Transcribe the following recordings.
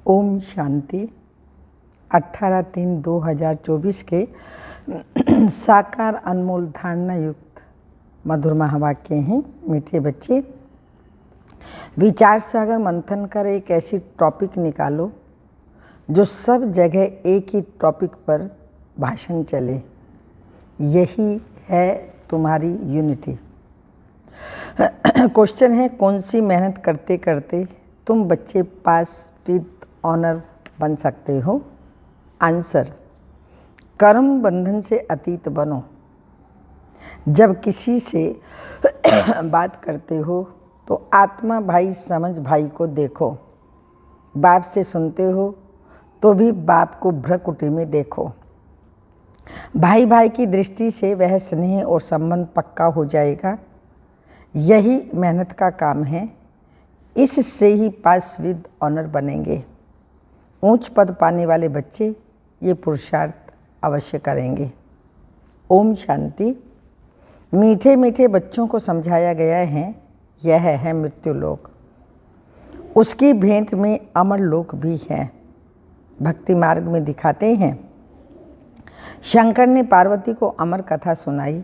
ओम शांति। 18/3/2024 के साकार अनमोल धारणा युक्त मधुर महावाक्य हैं। मीठे बच्चे, विचार सागर मंथन कर एक ऐसी टॉपिक निकालो जो सब जगह एक ही टॉपिक पर भाषण चले। यही है तुम्हारी यूनिटी। क्वेश्चन है, कौन सी मेहनत करते करते तुम बच्चे पास विद ऑनर बन सकते हो? आंसर, कर्म बंधन से अतीत बनो। जब किसी से बात करते हो तो आत्मा भाई समझ भाई को देखो। बाप से सुनते हो तो भी बाप को भ्रकुटी में देखो। भाई भाई की दृष्टि से वह स्नेह और संबंध पक्का हो जाएगा। यही मेहनत का काम है। इससे ही पास विद ऑनर बनेंगे। ऊंच पद पाने वाले बच्चे ये पुरुषार्थ अवश्य करेंगे। ओम शांति। मीठे मीठे बच्चों को समझाया गया है, यह है मृत्यु लोक। उसकी भेंट में अमर लोक भी है। भक्ति मार्ग में दिखाते हैं, शंकर ने पार्वती को अमर कथा सुनाई।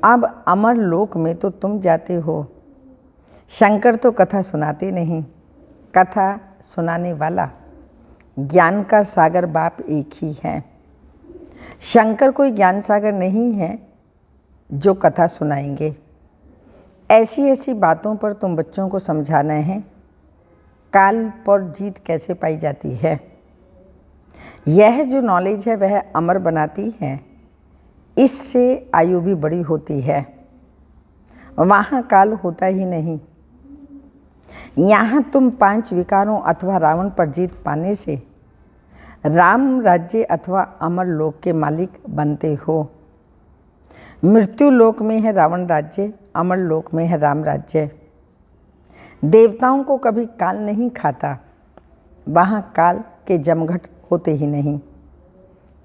अब अमर लोक में तो तुम जाते हो। शंकर तो कथा सुनाते नहीं, कथा सुनाने वाला ज्ञान का सागर बाप एक ही है। शंकर कोई ज्ञान सागर नहीं है जो कथा सुनाएंगे। ऐसी ऐसी बातों पर तुम बच्चों को समझाना है। काल पर जीत कैसे पाई जाती है। यह जो नॉलेज है वह अमर बनाती है। इससे आयु भी बड़ी होती है। वहाँ काल होता ही नहीं। यहाँ तुम 5 विकारों अथवा रावण पर जीत पाने से राम राज्य अथवा अमर लोक के मालिक बनते हो। मृत्यु लोक में है रावण राज्य, अमर लोक में है राम राज्य। देवताओं को कभी काल नहीं खाता। वहाँ काल के जमघट होते ही नहीं।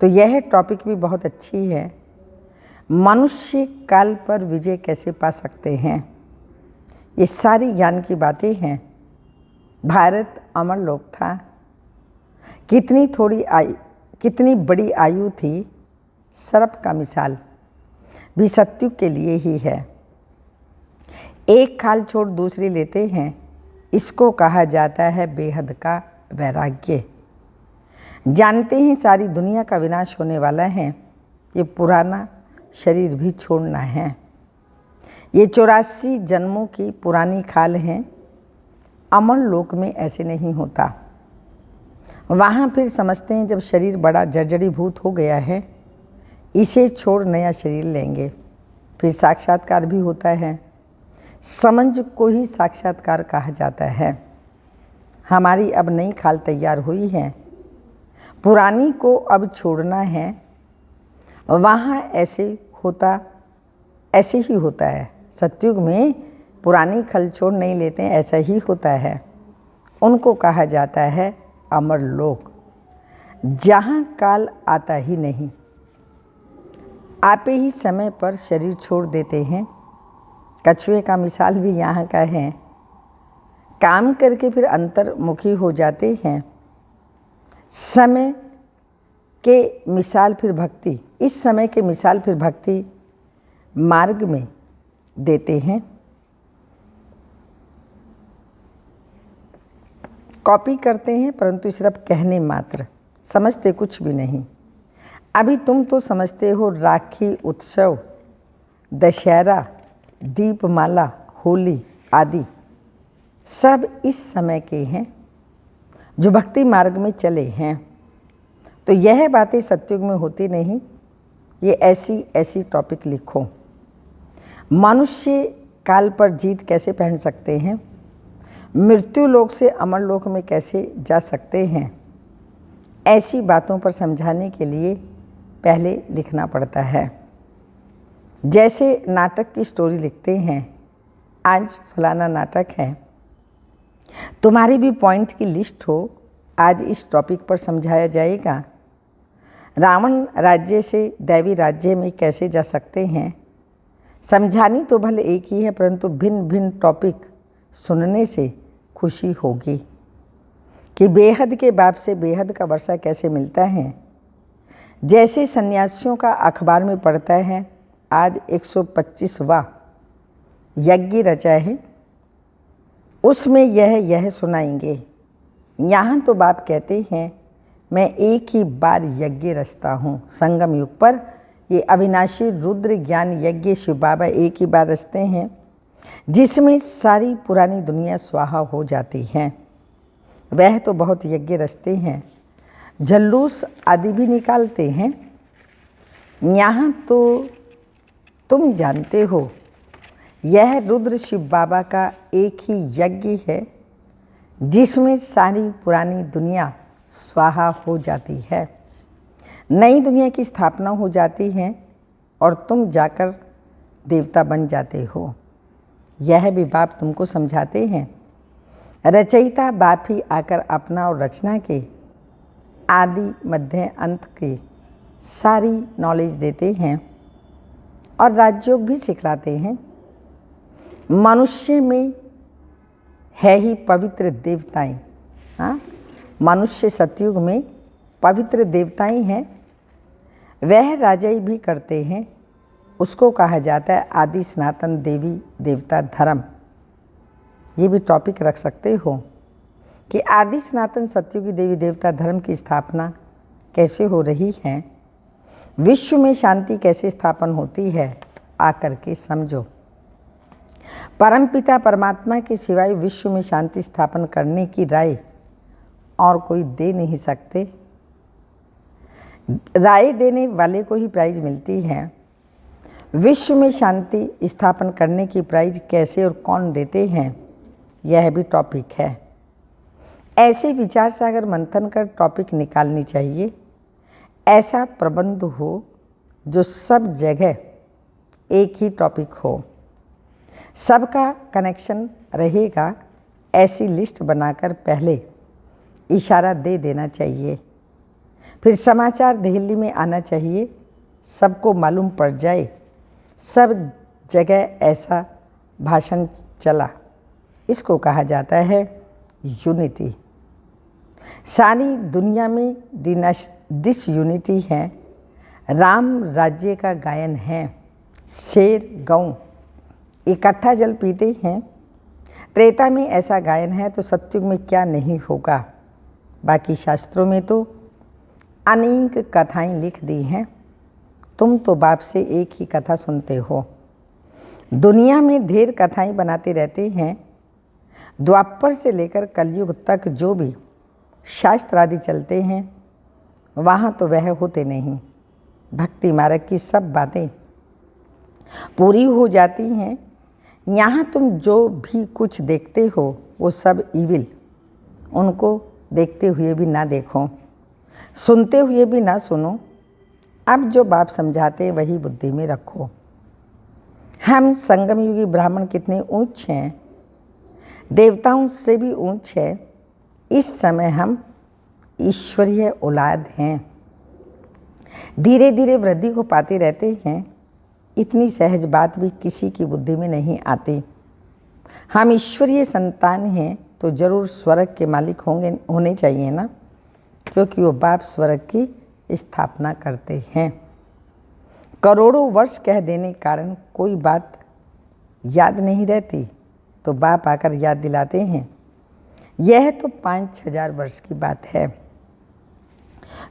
तो यह टॉपिक भी बहुत अच्छी है। मनुष्य काल पर विजय कैसे पा सकते हैं, ये सारी ज्ञान की बातें हैं। भारत अमर लोक था। कितनी बड़ी आयु थी। सर्प का मिसाल भी सत्युग के लिए ही है। एक खाल छोड़ दूसरी लेते हैं, इसको कहा जाता है बेहद का वैराग्य। जानते हैं सारी दुनिया का विनाश होने वाला है। ये पुराना शरीर भी छोड़ना है। ये 84 जन्मों की पुरानी खाल है। अमर लोक में ऐसे नहीं होता। वहाँ फिर समझते हैं जब शरीर बड़ा जर्जरीभूत हो गया है, इसे छोड़ नया शरीर लेंगे। फिर साक्षात्कार भी होता है। समझ को ही साक्षात्कार कहा जाता है। हमारी अब नई खाल तैयार हुई है। पुरानी को अब छोड़ना है। वहाँ ऐसे ही होता है। सतयुग में पुरानी खल छोड़ नहीं लेते हैं, ऐसा ही होता है। उनको कहा जाता है अमर लोक, जहाँ काल आता ही नहीं। आपे ही समय पर शरीर छोड़ देते हैं। कछुए का मिसाल भी यहाँ का है। काम करके फिर अंतर्मुखी हो जाते हैं। समय के मिसाल फिर भक्ति, इस समय के मिसाल फिर भक्ति मार्ग में देते हैं। कॉपी करते हैं परंतु सिर्फ कहने मात्र, समझते कुछ भी नहीं। अभी तुम तो समझते हो राखी उत्सव, दशहरा, दीपमाला, होली आदि सब इस समय के हैं जो भक्ति मार्ग में चले हैं। तो यह बातें सतयुग में होती नहीं। ये ऐसी टॉपिक लिखो। मनुष्य काल पर जीत कैसे पहन सकते हैं, मृत्यु लोक से अमर लोक में कैसे जा सकते हैं, ऐसी बातों पर समझाने के लिए पहले लिखना पड़ता है। जैसे नाटक की स्टोरी लिखते हैं, आज फलाना नाटक है, तुम्हारी भी पॉइंट की लिस्ट हो, आज इस टॉपिक पर समझाया जाएगा। रावण राज्य से दैवी राज्य में कैसे जा सकते हैं। समझानी तो भले एक ही है, परंतु भिन्न भिन्न टॉपिक सुनने से खुशी होगी। कि बेहद के बाप से बेहद का वर्षा कैसे मिलता है। जैसे सन्यासियों का अखबार में पढ़ता है, आज 125वां यज्ञ रचा है, उसमें यह सुनाएंगे। यहाँ तो बाप कहते हैं, मैं एक ही बार यज्ञ रचता हूँ। संगम युग पर ये अविनाशी रुद्र ज्ञान यज्ञ शिव बाबा एक ही बार रचते हैं, जिसमें सारी पुरानी दुनिया स्वाहा हो जाती है। वह तो बहुत यज्ञ रचते हैं, जल्लूस आदि भी निकालते हैं। यहाँ तो तुम जानते हो, यह रुद्र शिव बाबा का एक ही यज्ञ है, जिसमें सारी पुरानी दुनिया स्वाहा हो जाती है, नई दुनिया की स्थापना हो जाती है और तुम जाकर देवता बन जाते हो। यह भी बाप तुमको समझाते हैं। रचयिता बाप ही आकर अपना और रचना के आदि मध्य अंत के सारी नॉलेज देते हैं और राजयोग भी सिखलाते हैं। मनुष्य में है ही पवित्र देवताएं। हाँ, मनुष्य सतयुग में पवित्र देवताएं हैं। वह राजाई भी करते हैं, उसको कहा जाता है आदि सनातन देवी देवता धर्म। ये भी टॉपिक रख सकते हो कि आदि सनातन सतयुगी देवी देवता धर्म की स्थापना कैसे हो रही है, विश्व में शांति कैसे स्थापन होती है, आकर के समझो। परमपिता परमात्मा के सिवाय विश्व में शांति स्थापन करने की राय और कोई दे नहीं सकते। राय देने वाले को ही प्राइज मिलती है। विश्व में शांति स्थापन करने की प्राइज कैसे और कौन देते हैं, यह भी टॉपिक है। ऐसे विचार सागर मंथन कर टॉपिक निकालनी चाहिए। ऐसा प्रबंध हो जो सब जगह एक ही टॉपिक हो, सबका कनेक्शन रहेगा। ऐसी लिस्ट बनाकर पहले इशारा दे देना चाहिए, फिर समाचार दिल्ली में आना चाहिए, सबको मालूम पड़ जाए। सब जगह ऐसा भाषण चला, इसको कहा जाता है यूनिटी। सारी दुनिया में डिसयूनिटी है। राम राज्य का गायन है, शेर गऊ इकट्ठा जल पीते हैं। त्रेता में ऐसा गायन है तो सतयुग में क्या नहीं होगा। बाकी शास्त्रों में तो अनेक कथाएं लिख दी हैं। तुम तो बाप से एक ही कथा सुनते हो। दुनिया में ढेर कथाएं बनाते रहते हैं। द्वापर से लेकर कलयुग तक जो भी शास्त्र आदि चलते हैं, वहाँ तो वह होते नहीं। भक्ति मार्ग की सब बातें पूरी हो जाती हैं। यहाँ तुम जो भी कुछ देखते हो वो सब इविल। उनको देखते हुए भी ना देखो, सुनते हुए भी ना सुनो। अब जो बाप समझाते हैं वही बुद्धि में रखो। हम संगम युगी ब्राह्मण कितने ऊंच हैं, देवताओं से भी ऊंच है। इस समय हम ईश्वरीय औलाद हैं। धीरे धीरे वृद्धि को पाते रहते हैं। इतनी सहज बात भी किसी की बुद्धि में नहीं आती। हम ईश्वरीय संतान हैं तो जरूर स्वर्ग के मालिक होने चाहिए ना, क्योंकि वो बाप स्वर्ग की स्थापना करते हैं। करोड़ों वर्ष कह देने के कारण कोई बात याद नहीं रहती तो बाप आकर याद दिलाते हैं। यह तो 5,000 वर्ष की बात है।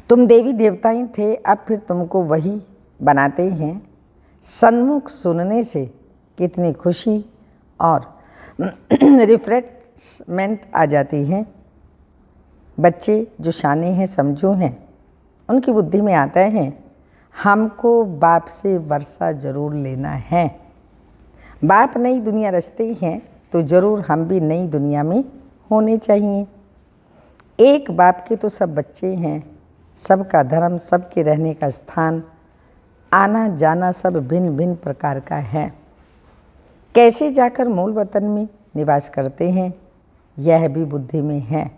तुम देवी देवताएं थे, अब फिर तुमको वही बनाते हैं। सन्मुख सुनने से कितनी खुशी और रिफ्रेशमेंट आ जाती है। बच्चे जो शाने हैं, समझो हैं, उनकी बुद्धि में आता है हमको बाप से वर्षा जरूर लेना है। बाप नई दुनिया रचते हैं तो जरूर हम भी नई दुनिया में होने चाहिए। एक बाप के तो सब बच्चे हैं। सबका धर्म, सबके रहने का स्थान, आना जाना सब भिन्न भिन्न प्रकार का है। कैसे जाकर मूल वतन में निवास करते हैं, यह भी बुद्धि में है।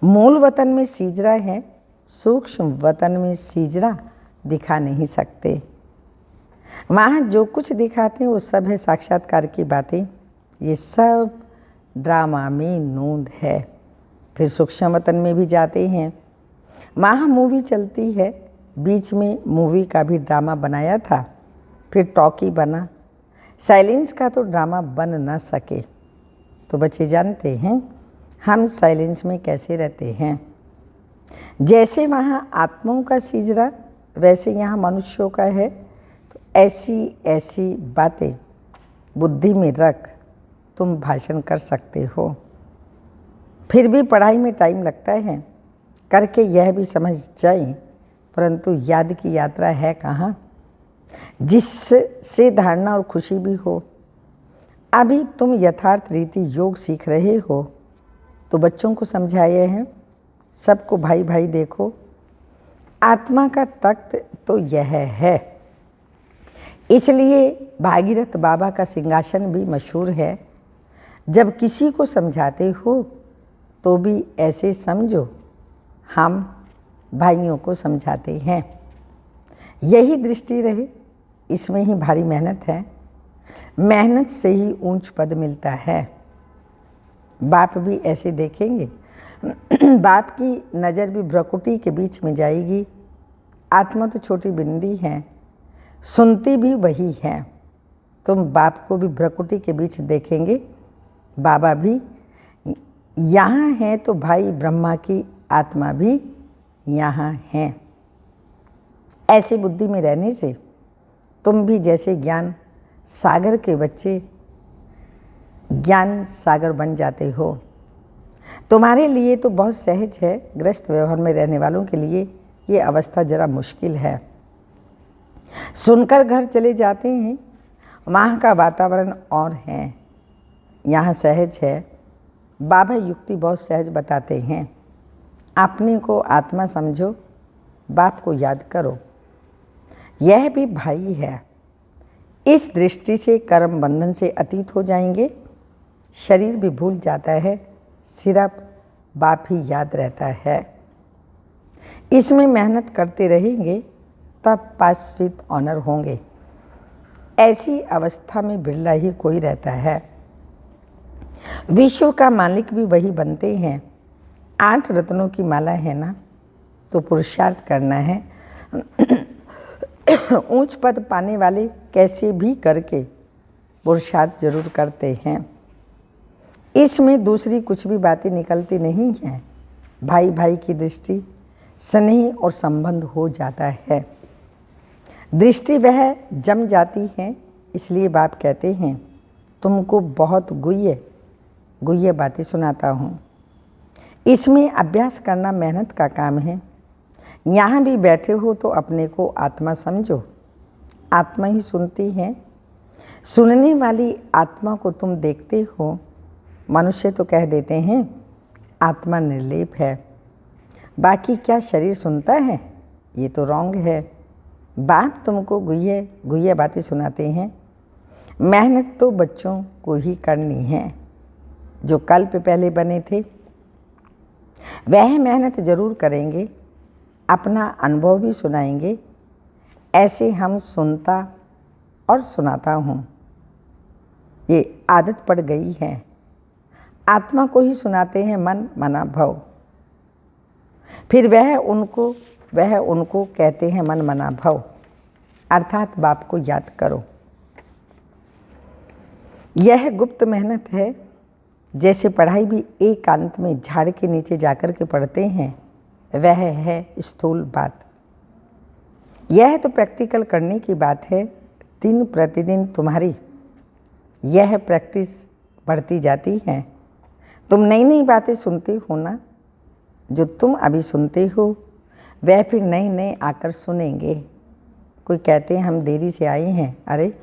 मूल वतन में सीजरा है, सूक्ष्म वतन में सीजरा दिखा नहीं सकते। वहाँ जो कुछ दिखाते हैं वो सब है साक्षात्कार की बातें। ये सब ड्रामा में नोंद है। फिर सूक्ष्म वतन में भी जाते हैं, वहाँ मूवी चलती है। बीच में मूवी का भी ड्रामा बनाया था, फिर टॉकी बना। साइलेंस का तो ड्रामा बन न सके। तो बच्चे जानते हैं हम साइलेंस में कैसे रहते हैं। जैसे वहाँ आत्माओं का सिजरा वैसे यहाँ मनुष्यों का है। तो ऐसी ऐसी बातें बुद्धि में रख तुम भाषण कर सकते हो। फिर भी पढ़ाई में टाइम लगता है, करके यह भी समझ जाए, परंतु याद की यात्रा है कहाँ, जिससे धारणा और खुशी भी हो। अभी तुम यथार्थ रीति योग सीख रहे हो, तो बच्चों को समझाए हैं, सबको भाई भाई देखो। आत्मा का तख्त तो यह है, इसलिए भागीरथ बाबा का सिंहासन भी मशहूर है। जब किसी को समझाते हो तो भी ऐसे समझो हम भाइयों को समझाते हैं। यही दृष्टि रहे, इसमें ही भारी मेहनत है। मेहनत से ही ऊंच पद मिलता है। बाप भी ऐसे देखेंगे। बाप की नज़र भी भ्रकुटी के बीच में जाएगी। आत्मा तो छोटी बिंदी है, सुनती भी वही है। तुम बाप को भी भ्रकुटी के बीच देखेंगे। बाबा भी यहाँ हैं तो भाई ब्रह्मा की आत्मा भी यहाँ हैं। ऐसी बुद्धि में रहने से तुम भी जैसे ज्ञान सागर के बच्चे ज्ञान सागर बन जाते हो। तुम्हारे लिए तो बहुत सहज है, ग्रस्त व्यवहार में रहने वालों के लिए ये अवस्था जरा मुश्किल है। सुनकर घर चले जाते हैं, वहाँ का वातावरण और है, यहाँ सहज है। बाबा युक्ति बहुत सहज बताते हैं। अपने को आत्मा समझो, बाप को याद करो, यह भी भाई है। इस दृष्टि से कर्म बंधन से अतीत हो जाएंगे। शरीर भी भूल जाता है, सिर्फ बाप ही याद रहता है। इसमें मेहनत करते रहेंगे तब पास विद ऑनर होंगे। ऐसी अवस्था में बिरला ही कोई रहता है। विश्व का मालिक भी वही बनते हैं। 8 रत्नों की माला है ना, तो पुरुषार्थ करना है। ऊंच पद पाने वाले कैसे भी करके पुरुषार्थ जरूर करते हैं। इसमें दूसरी कुछ भी बातें निकलती नहीं हैं। भाई भाई की दृष्टि, स्नेह और संबंध हो जाता है। दृष्टि वह जम जाती है। इसलिए बाप कहते हैं तुमको बहुत गुह्य बातें सुनाता हूँ। इसमें अभ्यास करना मेहनत का काम है। यहाँ भी बैठे हो तो अपने को आत्मा समझो। आत्मा ही सुनती है। सुनने वाली आत्मा को तुम देखते हो। मनुष्य तो कह देते हैं आत्मा निर्लेप है, बाकी क्या शरीर सुनता है? ये तो रॉन्ग है। बाप तुमको गुह्य बातें सुनाते हैं। मेहनत तो बच्चों को ही करनी है। जो कल्प पहले बने थे वह मेहनत जरूर करेंगे, अपना अनुभव भी सुनाएंगे। ऐसे हम सुनता और सुनाता हूँ, ये आदत पड़ गई है। आत्मा को ही सुनाते हैं मन मना भव, फिर वह उनको कहते हैं मन मना भव, अर्थात बाप को याद करो। यह गुप्त मेहनत है। जैसे पढ़ाई भी एकांत में झाड़ के नीचे जाकर के पढ़ते हैं, वह है स्थूल बात। यह तो प्रैक्टिकल करने की बात है। दिन प्रतिदिन तुम्हारी यह प्रैक्टिस बढ़ती जाती है। तुम नई नई बातें सुनते हो ना, जो तुम अभी सुनते हो वह फिर नए नए आकर सुनेंगे। कोई कहते हैं हम देरी से आए हैं, अरे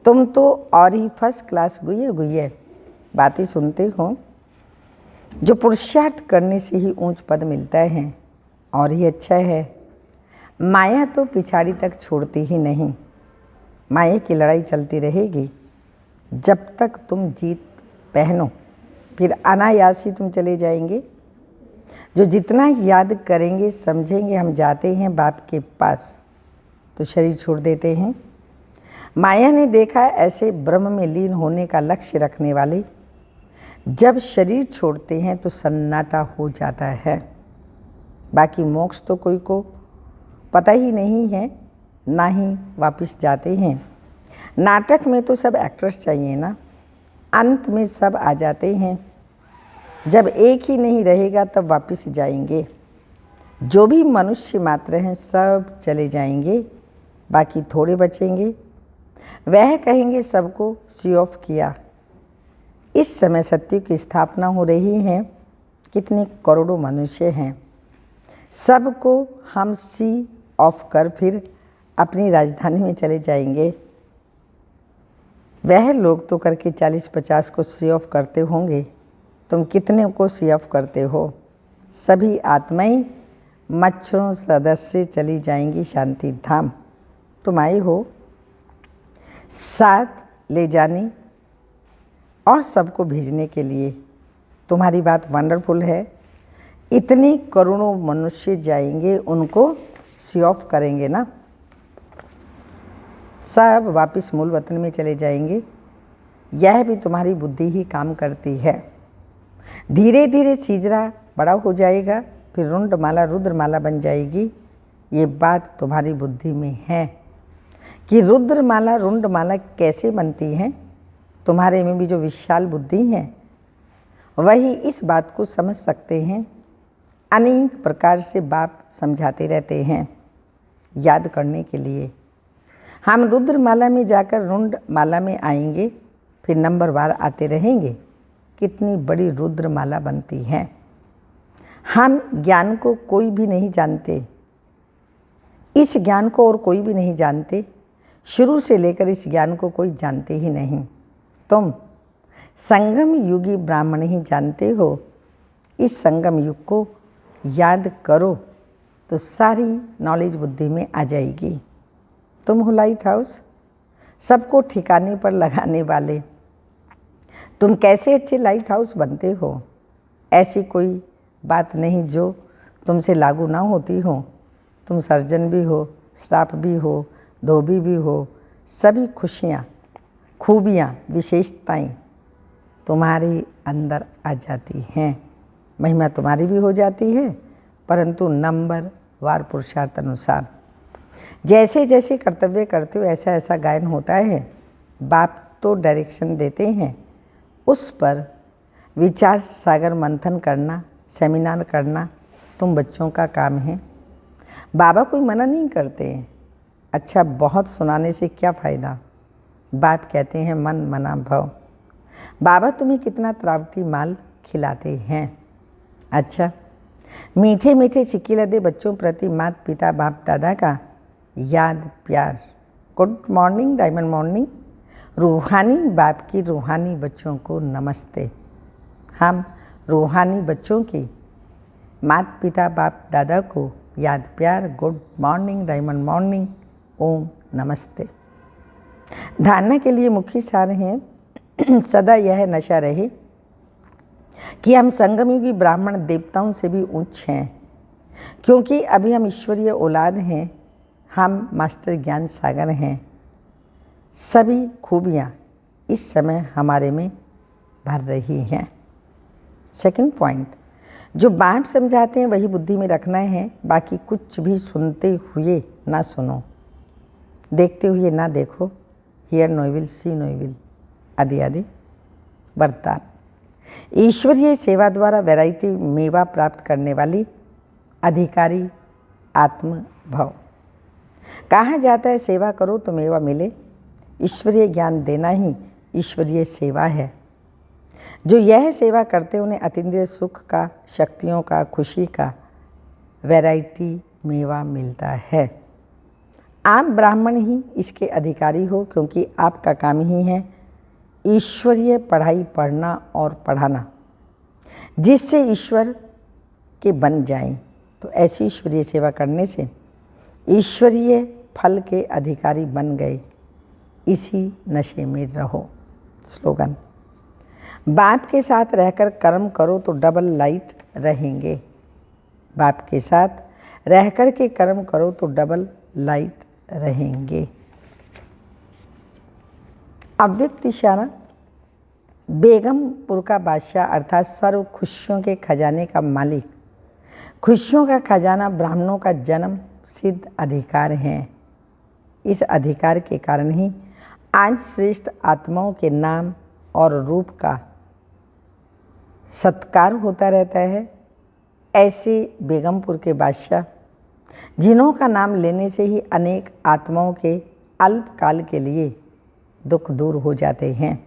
तुम तो और ही फर्स्ट क्लास गुह्य बातें सुनते हो। जो पुरुषार्थ करने से ही ऊंच पद मिलता है और ही अच्छा है। माया तो पिछाड़ी तक छोड़ती ही नहीं। माया की लड़ाई चलती रहेगी जब तक तुम जीत पहनो, फिर अनायास ही तुम चले जाएंगे। जो जितना याद करेंगे समझेंगे हम जाते हैं बाप के पास, तो शरीर छोड़ देते हैं। माया ने देखा ऐसे ब्रह्म में लीन होने का लक्ष्य रखने वाले जब शरीर छोड़ते हैं तो सन्नाटा हो जाता है। बाकी मोक्ष तो कोई को पता ही नहीं है, ना ही वापस जाते हैं। नाटक में तो सब एक्टर्स चाहिए ना, अंत में सब आ जाते हैं। जब एक ही नहीं रहेगा तब वापस जाएंगे। जो भी मनुष्य मात्र हैं सब चले जाएंगे, बाकी थोड़े बचेंगे। वह कहेंगे सबको सी ऑफ किया। इस समय सत्य की स्थापना हो रही है। कितने करोड़ों मनुष्य हैं, सबको हम सी ऑफ कर फिर अपनी राजधानी में चले जाएंगे। वह लोग तो करके 40-50 को सी ऑफ करते होंगे, तुम कितने को सी ऑफ करते हो? सभी आत्माएं मच्छरों सदस्य चली जाएंगी शांति धाम। तुम आए हो साथ ले जाने और सबको भेजने के लिए। तुम्हारी बात वंडरफुल है। इतने करोड़ों मनुष्य जाएंगे, उनको सी ऑफ करेंगे ना, सब वापस मूल वतन में चले जाएंगे। यह भी तुम्हारी बुद्धि ही काम करती है। धीरे धीरे सीजरा बड़ा हो जाएगा, फिर रुंडमाला रुद्रमाला बन जाएगी। ये बात तुम्हारी बुद्धि में है कि रुद्रमाला रुंडमाला कैसे बनती है। तुम्हारे में भी जो विशाल बुद्धि है वही इस बात को समझ सकते हैं। अनेक प्रकार से बाप समझाते रहते हैं याद करने के लिए। हम रुद्रमाला में जाकर रुंडमाला में आएंगे, फिर नंबरवार आते रहेंगे। कितनी बड़ी रुद्रमाला बनती है। हम ज्ञान को कोई भी नहीं जानते, इस ज्ञान को और कोई भी नहीं जानते। शुरू से लेकर इस ज्ञान को कोई जानते ही नहीं। तुम संगम युगी ब्राह्मण ही जानते हो। इस संगम युग को याद करो तो सारी नॉलेज बुद्धि में आ जाएगी। तुम हो लाइट हाउस, सबको ठिकाने पर लगाने वाले। तुम कैसे अच्छे लाइट हाउस बनते हो? ऐसी कोई बात नहीं जो तुमसे लागू ना होती हो। तुम सर्जन भी हो, श्राप भी हो, धोबी भी हो। सभी खुशियाँ, खूबियाँ, विशेषताएं तुम्हारे अंदर आ जाती हैं। महिमा तुम्हारी भी हो जाती है, परंतु नंबर वार पुरुषार्थ अनुसार जैसे जैसे कर्तव्य करते हो ऐसा ऐसा गायन होता है। बाप तो डायरेक्शन देते हैं, उस पर विचार सागर मंथन करना, सेमिनार करना तुम बच्चों का काम है। बाबा कोई मना नहीं करते हैं। अच्छा, बहुत सुनाने से क्या फ़ायदा? बाप कहते हैं मन मना भव। बाबा तुम्हें कितना त्रावटी माल खिलाते हैं। अच्छा, मीठे मीठे सिक्के दे बच्चों प्रति माता पिता बाप दादा का याद प्यार। Good morning, diamond morning. रूहानी बाप की रूहानी बच्चों को नमस्ते। हम रूहानी बच्चों की माता पिता बाप दादा को याद प्यार, गुड मॉर्निंग, डायमंड मॉर्निंग, ओम नमस्ते। धारणा के लिए मुख्य सार हैं सदा यह नशा रहे कि हम संगमयुगी ब्राह्मण देवताओं से भी उच्च हैं, क्योंकि अभी हम ईश्वरीय औलाद हैं। हम मास्टर ज्ञान सागर हैं। सभी खूबियाँ इस समय हमारे में भर रही हैं। सेकंड पॉइंट, जो बाप समझाते हैं वही बुद्धि में रखना है। बाकी कुछ भी सुनते हुए ना सुनो, देखते हुए ना देखो। Hear no evil, see no evil, आदि आदि वरदान। ईश्वरीय सेवा द्वारा वैरायटी मेवा प्राप्त करने वाली अधिकारी आत्म भव। कहा जाता है सेवा करो तो मेवा मिले। ईश्वरीय ज्ञान देना ही ईश्वरीय सेवा है। जो यह सेवा करते उन्हें अतीन्द्रिय सुख का, शक्तियों का, खुशी का वैरायटी मेवा मिलता है। आप ब्राह्मण ही इसके अधिकारी हो, क्योंकि आपका काम ही है ईश्वरीय पढ़ाई पढ़ना और पढ़ाना, जिससे ईश्वर के बन जाएं। तो ऐसी ईश्वरीय सेवा करने से ईश्वरीय फल के अधिकारी बन गए। इसी नशे में रहो। स्लोगन, बाप के साथ रहकर कर्म करो तो डबल लाइट रहेंगे। बाप के साथ रहकर के कर्म करो तो डबल लाइट रहेंगे। अव्यक्त इशारा, बेगमपुर का बादशाह अर्थात सर्व खुशियों के खजाने का मालिक। खुशियों का खजाना ब्राह्मणों का जन्म सिद्ध अधिकार है। इस अधिकार के कारण ही आज श्रेष्ठ आत्माओं के नाम और रूप का सत्कार होता रहता है। ऐसे बेगमपुर के बादशाह जिन्हों का नाम लेने से ही अनेक आत्माओं के अल्पकाल के लिए दुख दूर हो जाते हैं,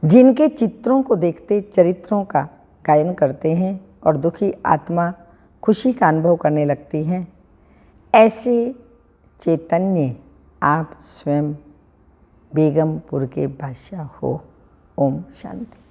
जिनके चित्रों को देखते चरित्रों का गायन करते हैं और दुखी आत्मा खुशी का अनुभव करने लगती हैं, ऐसे चैतन्य आप स्वयं बेगमपुर के बादशाह हो। ओम शांति।